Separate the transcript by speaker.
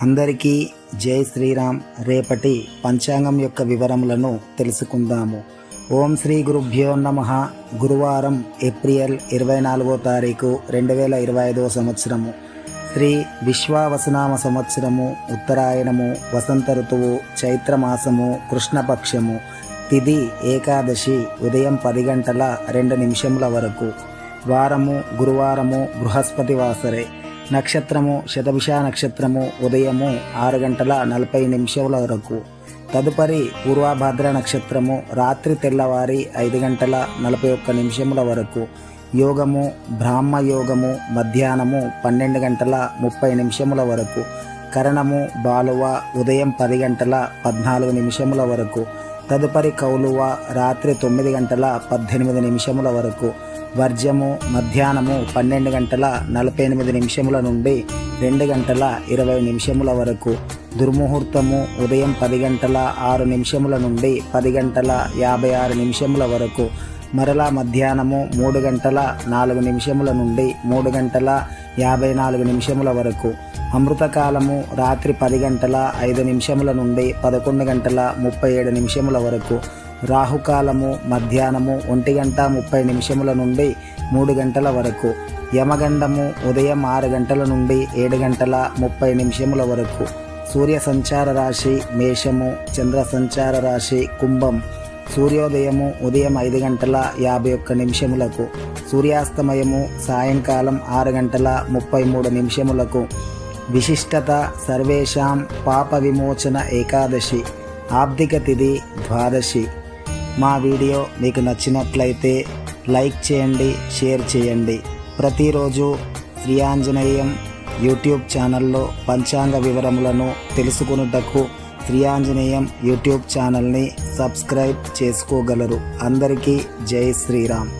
Speaker 1: అందరికీ జై శ్రీరామ్. రేపటి పంచాంగం యొక్క వివరములను తెలుసుకుందాము. ఓం శ్రీ గురుభ్యో నమః. గురువారం ఏప్రిల్ 24వ తారీఖు 2025 సంవత్సరము. శ్రీ విశ్వావసునామ సంవత్సరము, ఉత్తరాయణము, వసంత ఋతువు, చైత్రమాసము, కృష్ణపక్షము. తిథి ఏకాదశి, ఉదయం 10 గంటల 2 నిమిషముల వరకు. వారము గురువారము, బృహస్పతి వాసరే. నక్షత్రము శతభిష నక్షత్రము, ఉదయము 6 గంటల 40 నిమిషముల వరకు. తదుపరి పూర్వభాద్ర నక్షత్రము, రాత్రి తెల్లవారి 5 గంటల 41 నిమిషముల వరకు. యోగము బ్రాహ్మ యోగము, మధ్యాహ్నము 12 గంటల 30 నిమిషముల వరకు. కరణము బాలువ, ఉదయం 10 గంటల 14 నిమిషముల వరకు. తదుపరి కౌలువ, రాత్రి 9 గంటల 18 నిమిషముల వరకు. వర్జము మధ్యాహ్నము 12 గంటల 48 నిమిషముల నుండి 2 గంటల 20 నిమిషముల వరకు. దుర్ముహూర్తము ఉదయం 10 గంటల 6 నిమిషముల నుండి 10 గంటల 56 నిమిషముల వరకు. మరలా మధ్యాహ్నము 3 గంటల 4 నిమిషముల నుండి 3 గంటల 54 నిమిషముల వరకు. అమృతకాలము రాత్రి 10 గంటల 5 నిమిషముల నుండి 11 గంటల 37 నిమిషముల వరకు. రాహుకాలము మధ్యాహ్నము 1 గంట 30 నిమిషముల నుండి 3 గంటల వరకు. యమగండము ఉదయం 6 గంటల నుండి 7 గంటల 30 నిమిషముల వరకు. సూర్య సంచార రాశి మేషము, చంద్ర సంచార రాశి కుంభం. సూర్యోదయము ఉదయం 5 గంటల 51 నిమిషములకు. సూర్యాస్తమయము సాయంకాలం 6 గంటల 33 నిమిషములకు. విశిష్టత సర్వేషాం పాప విమోచన ఏకాదశి. ఆబ్దిక తిథి ద్వాదశి. మా వీడియో మీకు నచ్చినట్లయితే లైక్ చేయండి, షేర్ చేయండి. ప్రతిరోజు శ్రీ ఆంజనేయం యూట్యూబ్ ఛానల్లో పంచాంగ వివరములను తెలుసుకొనుటకు శ్రీ ఆంజనేయం యూట్యూబ్ ఛానల్ని సబ్స్క్రైబ్ చేసుకోగలరు. అందరికీ జై శ్రీరామ్.